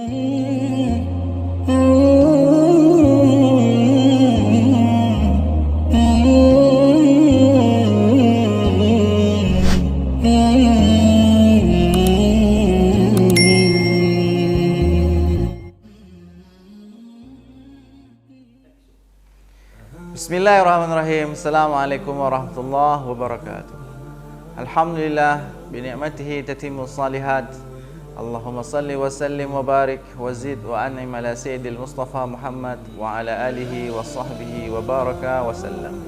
Bismillahirrahmanirrahim. Assalamualaikum warahmatullahi wabarakatuh. Alhamdulillah binikmatihi tatimmu salihat. Allahumma salli wa sallim wa barik wa zid wa an'im ala sayyidil Mustafa Muhammad wa ala alihi wa sahbihi wa baraka wa sallam.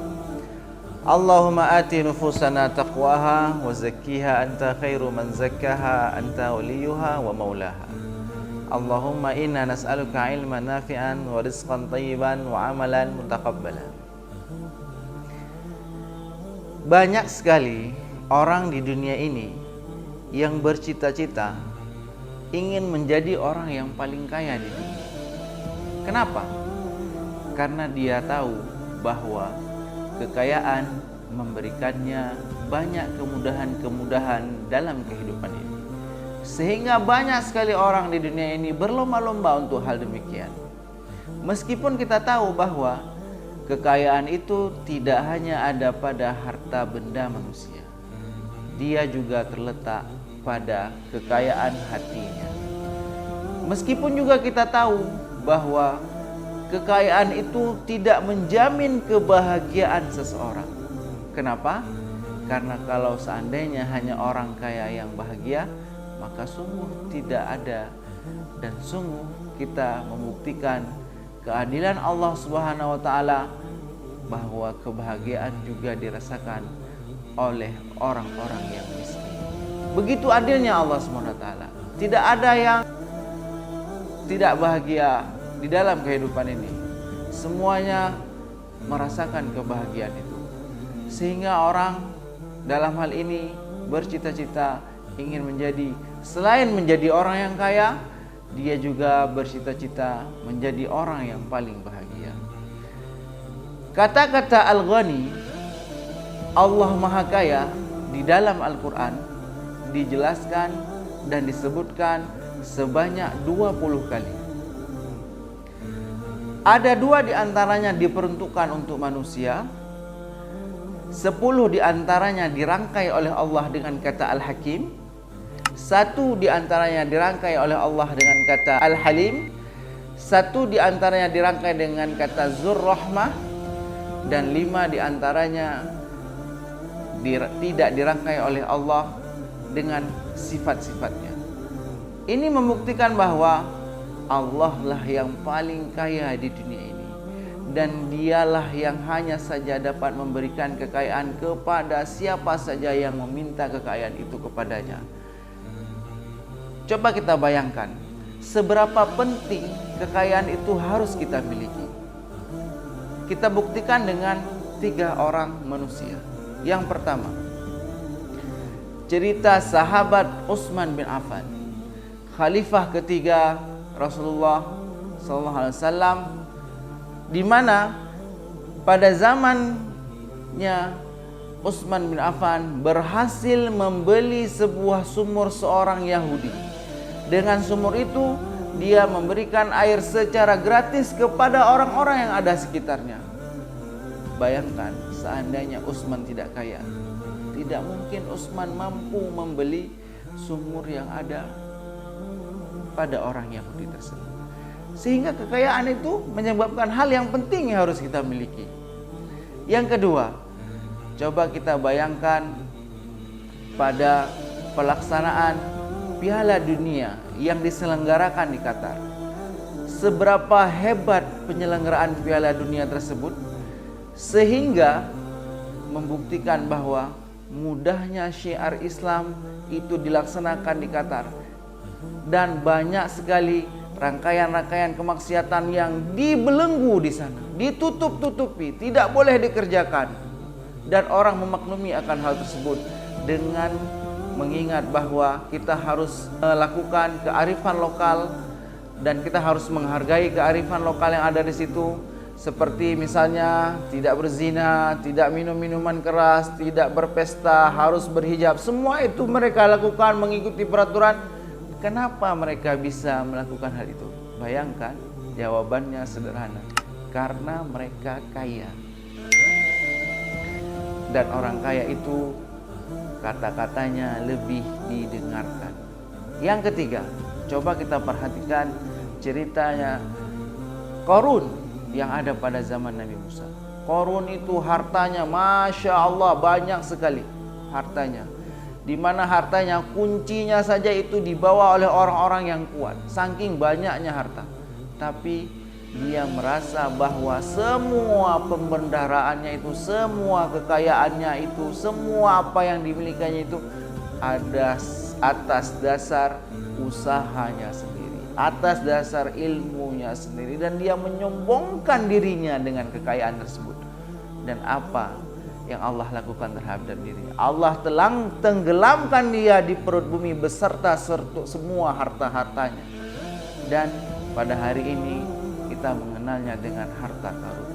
Allahumma ati nufusana taqwaha wa zakkiha anta khairu man zakkaha anta waliyuha wa maulaha. Allahumma inna nas'aluka ilman nafi'an wa rizqan tayyiban wa amalan mutaqabbalan. Banyak sekali orang di dunia ini yang bercita-cita ingin menjadi orang yang paling kaya di dunia. Kenapa? Karena dia tahu bahwa kekayaan memberikannya banyak kemudahan-kemudahan dalam kehidupan ini. Sehingga banyak sekali orang di dunia ini berlomba-lomba untuk hal demikian. Meskipun kita tahu bahwa kekayaan itu tidak hanya ada pada harta benda manusia. Dia juga terletak pada kekayaan hatinya. Meskipun juga kita tahu bahwa kekayaan itu tidak menjamin kebahagiaan seseorang. Kenapa? Karena kalau seandainya hanya orang kaya yang bahagia, maka sungguh tidak ada, dan sungguh kita membuktikan keadilan Allah Subhanahu wa taala bahwa kebahagiaan juga dirasakan oleh orang-orang yang miskin. Begitu adilnya Allah Subhanahu wa taala. Tidak ada yang tidak bahagia di dalam kehidupan ini. Semuanya merasakan kebahagiaan itu. Sehingga orang dalam hal ini bercita-cita ingin menjadi, selain menjadi orang yang kaya, dia juga bercita-cita menjadi orang yang paling bahagia. Kata-kata Al-Ghani, Allah Maha Kaya, di dalam Al-Quran dijelaskan dan disebutkan sebanyak 20 kali. Ada 2 diantaranya diperuntukkan untuk manusia, 10 diantaranya dirangkai oleh Allah dengan kata Al-Hakim, 1 diantaranya dirangkai oleh Allah dengan kata Al-Halim, 1 diantaranya dirangkai dengan kata Zur-Rahmah, dan 5 diantaranya tidak dirangkai oleh Allah dengan sifat-sifatnya. Ini membuktikan bahwa Allah lah yang paling kaya di dunia ini, dan dialah yang hanya saja dapat memberikan kekayaan kepada siapa saja yang meminta kekayaan itu kepadanya. Coba kita bayangkan, seberapa penting kekayaan itu harus kita miliki. Kita buktikan dengan 3 orang manusia. Yang pertama, cerita sahabat Utsman bin Affan, khalifah ketiga Rasulullah SAW, di mana pada zamannya Utsman bin Affan berhasil membeli sebuah sumur seorang Yahudi. Dengan sumur itu dia memberikan air secara gratis kepada orang-orang yang ada sekitarnya. Bayangkan seandainya Utsman tidak kaya, tidak mungkin Utsman mampu membeli sumur yang ada pada orang Yahudi tersebut. Sehingga kekayaan itu menyebabkan hal yang penting yang harus kita miliki. Yang kedua, coba kita bayangkan pada pelaksanaan Piala Dunia yang diselenggarakan di Qatar. Seberapa hebat penyelenggaraan Piala Dunia tersebut, sehingga membuktikan bahwa mudahnya syiar Islam itu dilaksanakan di Qatar. Dan banyak sekali rangkaian-rangkaian kemaksiatan yang dibelenggu di sana, ditutup-tutupi, tidak boleh dikerjakan. Dan orang memaklumi akan hal tersebut dengan mengingat bahwa kita harus melakukan kearifan lokal dan kita harus menghargai kearifan lokal yang ada di situ, seperti misalnya tidak berzina, tidak minum minuman keras, tidak berpesta, harus berhijab. Semua itu mereka lakukan mengikuti peraturan Kenapa mereka bisa melakukan hal itu? Bayangkan, jawabannya sederhana. Karena mereka kaya. Dan orang kaya itu kata-katanya lebih didengarkan. Yang ketiga, coba kita perhatikan ceritanya Qarun yang ada pada zaman Nabi Musa. Qarun itu hartanya Masya Allah banyak sekali hartanya. Di mana hartanya kuncinya saja itu dibawa oleh orang-orang yang kuat. Saking banyaknya harta. Tapi dia merasa bahwa semua pembendaharaannya itu, semua kekayaannya itu, semua apa yang dimilikinya itu ada atas dasar usahanya sendiri, atas dasar ilmunya sendiri, dan dia menyombongkan dirinya dengan kekayaan tersebut. Dan apa yang Allah lakukan terhadap dirinya? Allah tenggelamkan dia di perut bumi beserta semua harta-hartanya. Dan pada hari ini kita mengenalnya dengan harta karun.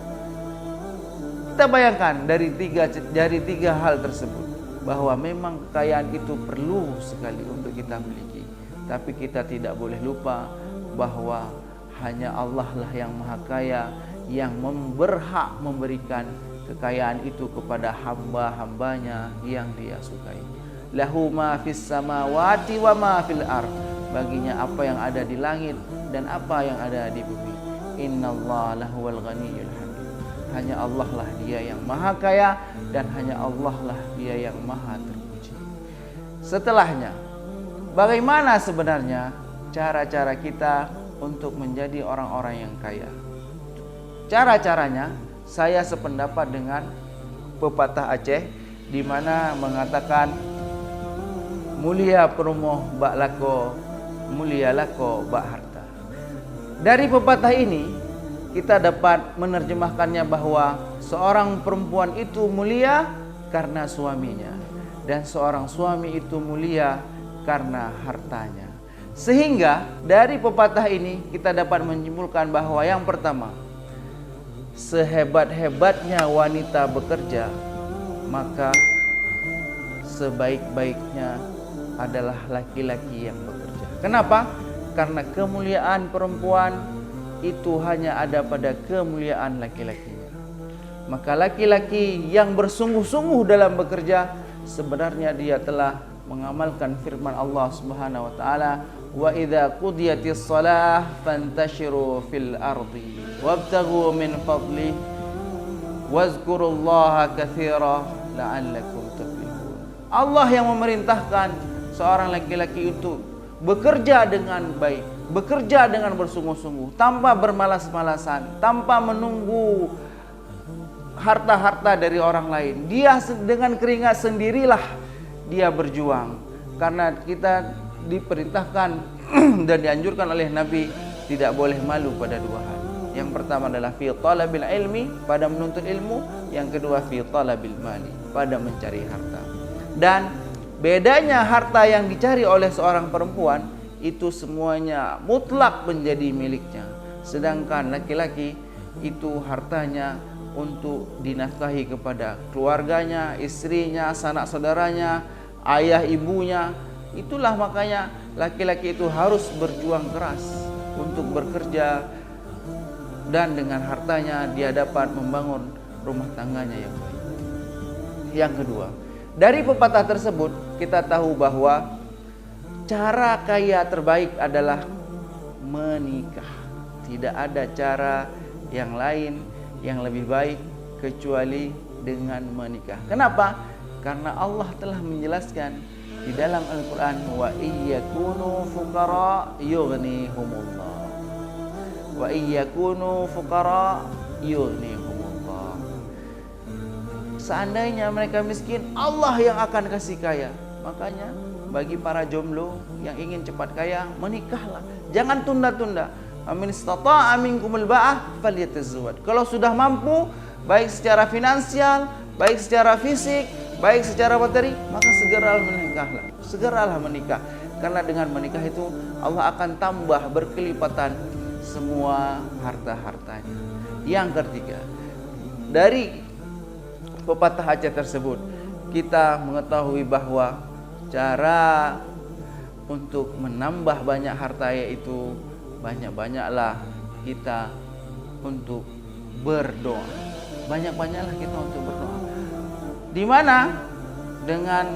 Kita bayangkan dari tiga hal tersebut bahwa memang kekayaan itu perlu sekali untuk kita miliki. Tapi kita tidak boleh lupa bahwa hanya Allah lah yang maha kaya, yang berhak memberikan kekayaan itu kepada hamba-hambanya yang dia sukai. Lahu ma fis samawati wa ma fil ard. Baginya apa yang ada di langit dan apa yang ada di bumi. Innallaha lahuwal ghaniyyul hamid. Hanya Allah lah dia yang maha kaya dan hanya Allah lah dia yang maha terpuji. Setelahnya, bagaimana sebenarnya cara-cara kita untuk menjadi orang-orang yang kaya? Cara-caranya saya sependapat dengan pepatah Aceh di mana mengatakan mulia perumoh bak lako, mulia lako bak harta. Dari pepatah ini kita dapat menerjemahkannya bahwa seorang perempuan itu mulia karena suaminya dan seorang suami itu mulia karena hartanya. Sehingga dari pepatah ini kita dapat menyimpulkan bahwa yang pertama, sehebat-hebatnya wanita bekerja, maka sebaik-baiknya adalah laki-laki yang bekerja. Kenapa? Karena kemuliaan perempuan itu hanya ada pada kemuliaan laki-lakinya. Maka laki-laki yang bersungguh-sungguh dalam bekerja, sebenarnya dia telah mengamalkan firman Allah Subhanahu wa taala, wa idza qudiyatis shalah fantashiru fil ardi wabtaghu min fadli wazkurullaha katsira la'allakum tuflihun. Allah yang memerintahkan seorang laki-laki itu bekerja dengan baik, bekerja dengan bersungguh-sungguh, tanpa bermalas-malasan, tanpa menunggu harta-harta dari orang lain. Dia dengan keringat sendirilah dia berjuang. Karena kita diperintahkan dan dianjurkan oleh Nabi tidak boleh malu pada dua hal. Yang pertama adalah fi talabil ilmi, pada menuntut ilmu. Yang kedua fi talabil mali, pada mencari harta. Dan bedanya harta yang dicari oleh seorang perempuan itu semuanya mutlak menjadi miliknya. Sedangkan laki-laki itu hartanya untuk dinafkahi kepada keluarganya, istrinya, sanak saudaranya, ayah ibunya. Itulah makanya laki-laki itu harus berjuang keras untuk bekerja, dan dengan hartanya dia dapat membangun rumah tangganya yang baik. Yang kedua, dari pepatah tersebut kita tahu bahwa cara kaya terbaik adalah menikah. Tidak ada cara yang lain yang lebih baik kecuali dengan menikah. Kenapa? Karena Allah telah menjelaskan di dalam Al-Quran, wa iyyakunu fuqara yughnihumullah, wa iyyakunu fuqara yughnihumullah. Seandainya mereka miskin, Allah yang akan kasih kaya. Makanya bagi para jomblo yang ingin cepat kaya, menikahlah. Jangan tunda-tunda. Amin istata'a minkumul ba'ah falyatazawwaj. Kalau sudah mampu, baik secara finansial, baik secara fisik, baik secara materi, maka segeralah menikahlah. Segeralah menikah. Karena dengan menikah itu Allah akan tambah berkelipatan semua harta-hartanya. Yang ketiga, dari pepatah Aceh tersebut kita mengetahui bahwa cara untuk menambah banyak harta, yaitu banyak-banyaklah kita untuk berdoa. Banyak-banyaklah kita untuk berdoa. Di mana dengan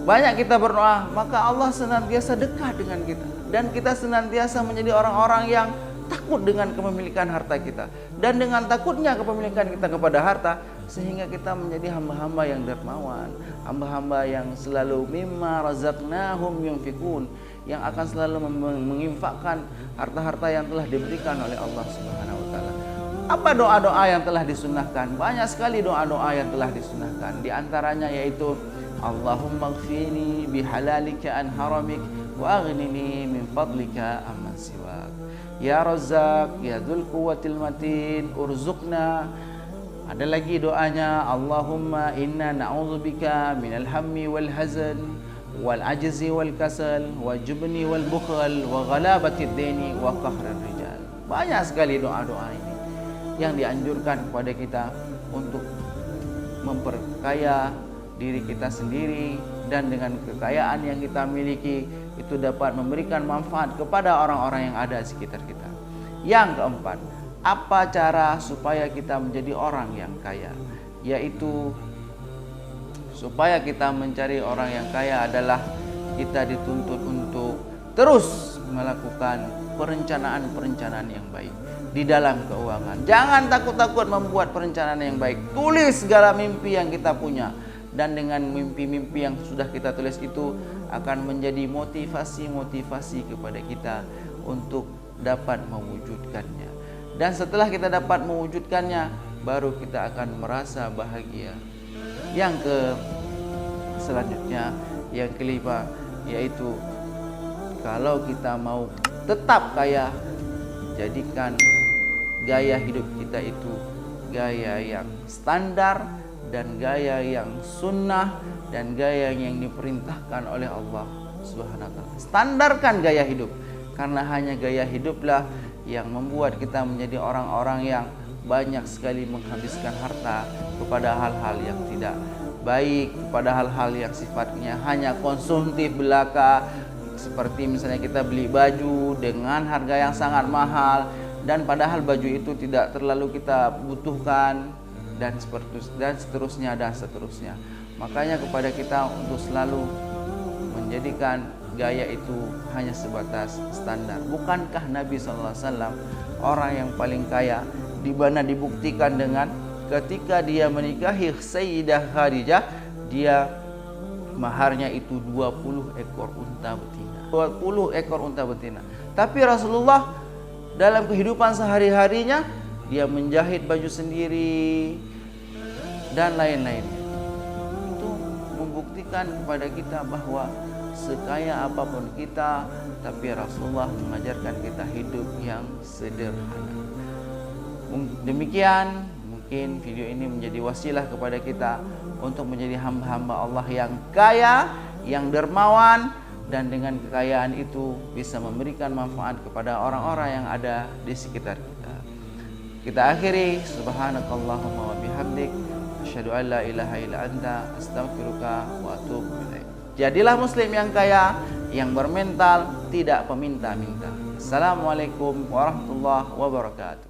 banyak kita berdoa, maka Allah senantiasa dekat dengan kita, dan kita senantiasa menjadi orang-orang yang takut dengan kepemilikan harta kita. Dan dengan takutnya kepemilikan kita kepada harta, sehingga kita menjadi hamba-hamba yang dermawan, hamba-hamba yang selalu mimma razaqnahum yunfikun, yang akan selalu menginfakkan harta-harta yang telah diberikan oleh Allah Subhanahu wa taala. Apa doa-doa yang telah disunahkan? Banyak sekali doa-doa yang telah disunahkan. Di antaranya yaitu Allahumma ighfirli bihalalika an haramik wa aghnini min fadlika amman siwak. Ya Razzaq, ya Dzul Quwwatil Matin, urzuqna. Ada lagi doanya, Allahumma inna na'udzubika minal hammi wal hazan wal ajzi wal kasal wa jubni wal bukhl wa ghalabatid daini wa qahrir rijal. Banyak sekali doa-doa ini yang dianjurkan kepada kita untuk memperkaya diri kita sendiri, dan dengan kekayaan yang kita miliki itu dapat memberikan manfaat kepada orang-orang yang ada di sekitar kita. Yang keempat, apa cara supaya kita menjadi orang yang kaya? Yaitu supaya kita mencari orang yang kaya adalah kita dituntut untuk terus melakukan perencanaan-perencanaan yang baik di dalam keuangan. Jangan takut-takut membuat perencanaan yang baik. Tulis segala mimpi yang kita punya, dan dengan mimpi-mimpi yang sudah kita tulis itu akan menjadi motivasi kepada kita untuk dapat mewujudkannya. Dan setelah kita dapat mewujudkannya, baru kita akan merasa bahagia. Yang selanjutnya, yang kelima, yaitu kalau kita mau tetap kaya, jadikan gaya hidup kita itu gaya yang standar, dan gaya yang sunnah, dan gaya yang diperintahkan oleh Allah Subhanahu wa taala. Standarkan gaya hidup, karena hanya gaya hiduplah yang membuat kita menjadi orang-orang yang banyak sekali menghabiskan harta kepada hal-hal yang tidak baik, kepada hal-hal yang sifatnya hanya konsumtif belaka, seperti misalnya kita beli baju dengan harga yang sangat mahal, dan padahal baju itu tidak terlalu kita butuhkan, dan seterusnya. Makanya kepada kita untuk selalu menjadikan gaya itu hanya sebatas standar. Bukankah Nabi SAW orang yang paling kaya, di mana dibuktikan dengan ketika dia menikahi Sayyidah Khadijah, dia maharnya itu 20 ekor unta betina. 20 ekor unta betina. Tapi Rasulullah dalam kehidupan sehari-harinya, dia menjahit baju sendiri dan lain-lainnya. Itu membuktikan kepada kita bahwa sekaya apapun kita, tapi Rasulullah mengajarkan kita hidup yang sederhana. Demikian, mungkin video ini menjadi wasilah kepada kita untuk menjadi hamba-hamba Allah yang kaya, yang dermawan, dan dengan kekayaan itu bisa memberikan manfaat kepada orang-orang yang ada di sekitar kita. Kita akhiri, subhanakallahumma wa bihamdik, asyhadu an la ilaha illa anta, astaghfiruka wa atubu ilaik. Jadilah muslim yang kaya, yang bermental tidak peminta-minta. Assalamualaikum warahmatullahi wabarakatuh.